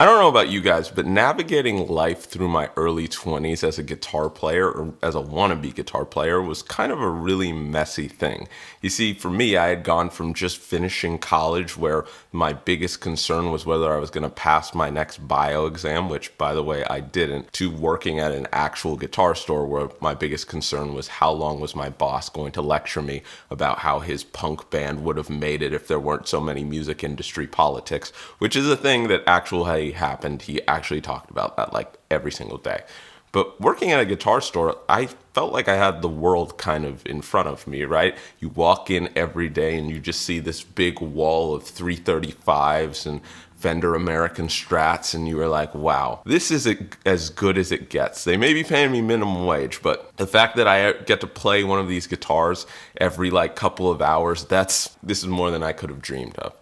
I don't know about you guys, but navigating life through my early 20s as a guitar player or as a wannabe guitar player was kind of a really messy thing. You see, for me, I had gone from just finishing college, where my biggest concern was whether I was going to pass my next bio exam, which, by the way, I didn't, to working at an actual guitar store where my biggest concern was how long was my boss going to lecture me about how his punk band would have made it if there weren't so many music industry politics, which is a thing that actually happened. He actually talked about that like every single day. But working at a guitar store, I felt like I had the world kind of in front of me, right? You walk in every day and you just see this big wall of 335s and Fender American Strats, and you were like, wow, this is as good as it gets. They may be paying me minimum wage, but the fact that I get to play one of these guitars every like couple of hours, this is more than I could have dreamed of.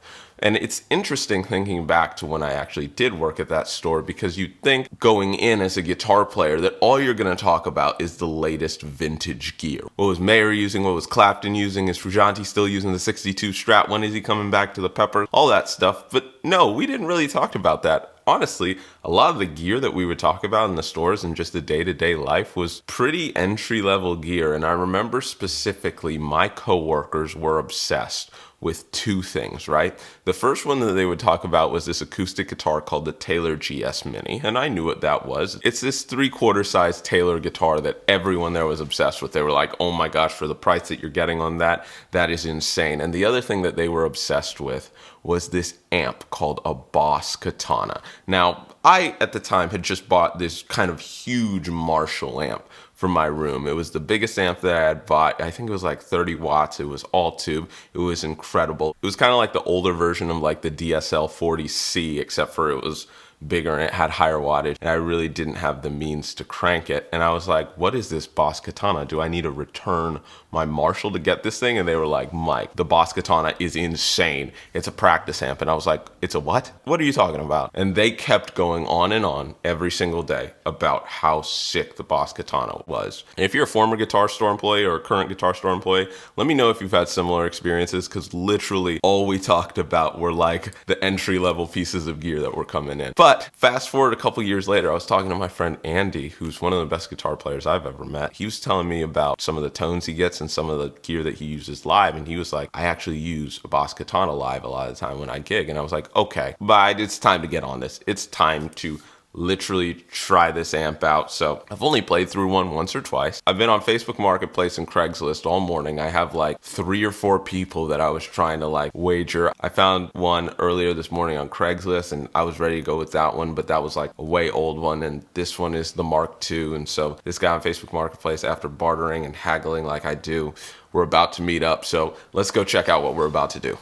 And it's interesting thinking back to when I actually did work at that store, because you'd think going in as a guitar player that all you're going to talk about is the latest vintage gear. What was Mayer using? What was Clapton using? Is Frusciante still using the 62 Strat? When is he coming back to the Pepper? All that stuff. But no, we didn't really talk about that. Honestly, a lot of the gear that we would talk about in the stores and just the day-to-day life was pretty entry-level gear. And I remember specifically my coworkers were obsessed with two things, right? The first one that they would talk about was this acoustic guitar called the Taylor GS Mini, and I knew what that was. It's this 3/4 size Taylor guitar that everyone there was obsessed with. They were like, oh my gosh, for the price that you're getting on that, that is insane. And the other thing that they were obsessed with was this amp called a Boss Katana. Now, I, at the time, had just bought this kind of huge Marshall amp for my room. It was the biggest amp that I had bought. I think it was like 30 watts. It was all tube. It was incredible. It was kind of like the older version of like the DSL 40C, except for it was bigger and it had higher wattage, and I really didn't have the means to crank it. And I was like, what is this Boss Katana? Do I need to return my Marshall to get this thing? And they were like, Mike, the Boss Katana is insane. It's a practice amp. And I was like, it's a what? What are you talking about? And they kept going on every single day about how sick the Boss Katana was. And if you're a former guitar store employee or a current guitar store employee, let me know if you've had similar experiences, because literally all we talked about were like the entry-level pieces of gear that were coming in. But fast forward a couple years later, I was talking to my friend Andy, who's one of the best guitar players I've ever met. He was telling me about some of the tones he gets and some of the gear that he uses live. And he was like, I actually use a Boss Katana live a lot of the time when I gig. And I was like, okay, but it's time to get on this. It's time to literally try this amp out. So I've only played through one once or twice. I've been on Facebook Marketplace and Craigslist all morning. I have like 3 or 4 people that I was trying to like wager. I found one earlier this morning on Craigslist and I was ready to go with that one, but that was like a way old one, and this one is the Mark II. And so this guy on Facebook Marketplace, after bartering and haggling like I do, we're about to meet up. So let's go check out what we're about to do.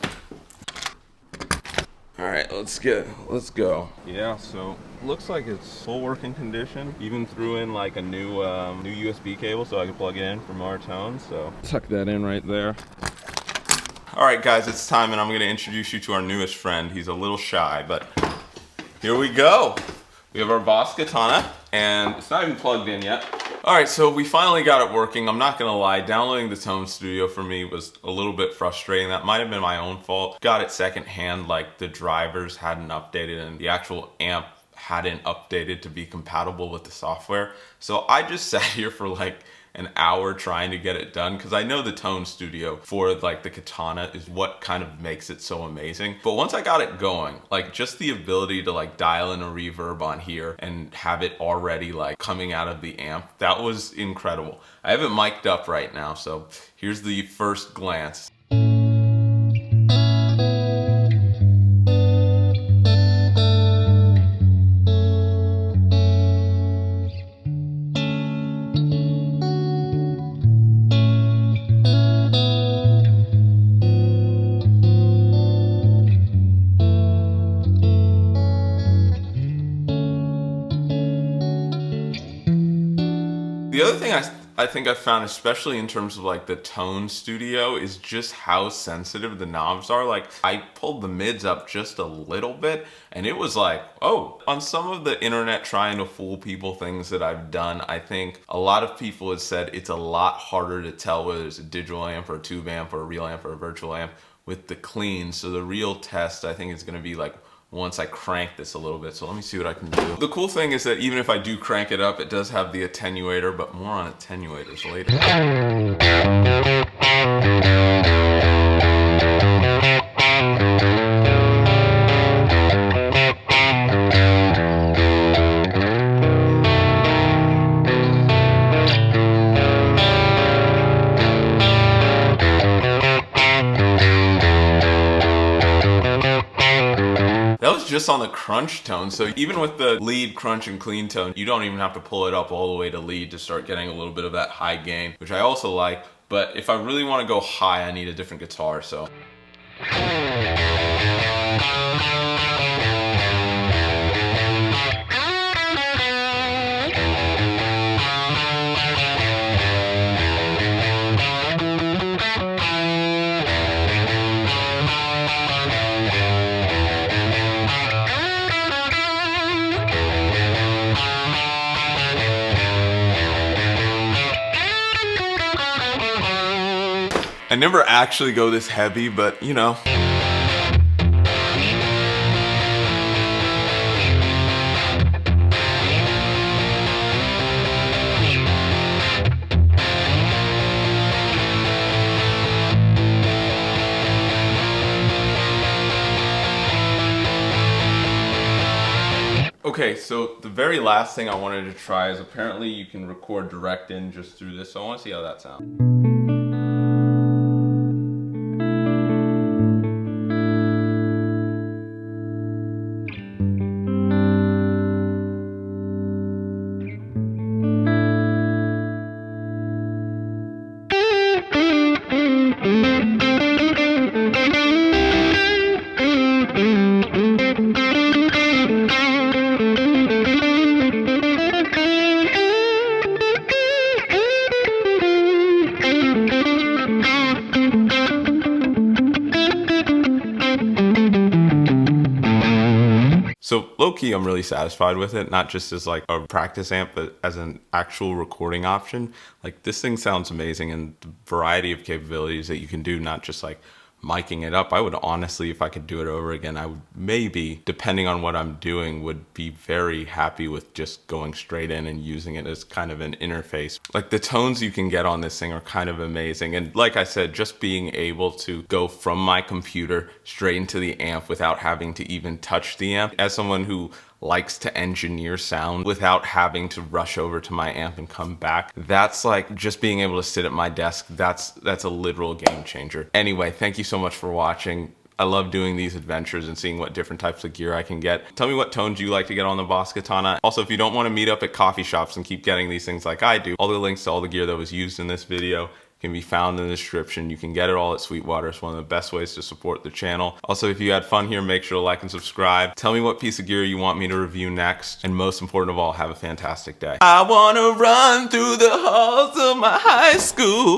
All right, let's go. Yeah, so looks like it's full working condition. Even threw in like a new USB cable so I can plug it in for more tones. So tuck that in right there. All right, guys, it's time, and I'm going to introduce you to our newest friend. He's a little shy, but here we go. We have our Boss Katana, and it's not even plugged in yet. All right, so we finally got it working. I'm not gonna lie, downloading the Tone Studio for me was a little bit frustrating. That might have been my own fault. Got it secondhand, like the drivers hadn't updated and the actual amp hadn't updated to be compatible with the software. So I just sat here for like an hour trying to get it done, because I know the Tone Studio for like the Katana is what kind of makes it so amazing. But once I got it going, like just the ability to like dial in a reverb on here and have it already like coming out of the amp, that was incredible. I have it mic'd up right now, so here's the first glance. The other thing I think I found, especially in terms of like the Tone Studio, is just how sensitive the knobs are. Like I pulled the mids up just a little bit and it was like, oh. On some of the internet trying to fool people things that I've done, I think a lot of people have said it's a lot harder to tell whether it's a digital amp or a tube amp or a real amp or a virtual amp with the clean. So the real test, I think, is going to be like once I crank this a little bit. So let me see what I can do. The cool thing is that even if I do crank it up, it does have the attenuator, but more on attenuators later. That was just on the crunch tone, so even with the lead, crunch, and clean tone, you don't even have to pull it up all the way to lead to start getting a little bit of that high gain, which I also like. But if I really want to go high, I need a different guitar, so. I never actually go this heavy, but you know. Okay, so the very last thing I wanted to try is apparently you can record direct in just through this, so I want to see how that sounds. So low-key, I'm really satisfied with it, not just as like a practice amp, but as an actual recording option. Like this thing sounds amazing, and the variety of capabilities that you can do, not just like miking it up. I would honestly, if I could do it over again, I would maybe, depending on what I'm doing, would be very happy with just going straight in and using it as kind of an interface. Like the tones you can get on this thing are kind of amazing. And like I said, just being able to go from my computer straight into the amp without having to even touch the amp. As someone who likes to engineer sound without having to rush over to my amp and come back, that's like just being able to sit at my desk. That's a literal game changer. Anyway, thank you so much for watching. I love doing these adventures and seeing what different types of gear I can get. Tell me what tones you like to get on the Boss Katana. Also, if you don't want to meet up at coffee shops and keep getting these things like I do, all the links to all the gear that was used in this video can be found in the description. You can get it all at Sweetwater. It's one of the best ways to support the channel. Also, if you had fun here, make sure to like and subscribe. Tell me what piece of gear you want me to review next. And most important of all, have a fantastic day. I wanna run through the halls of my high school.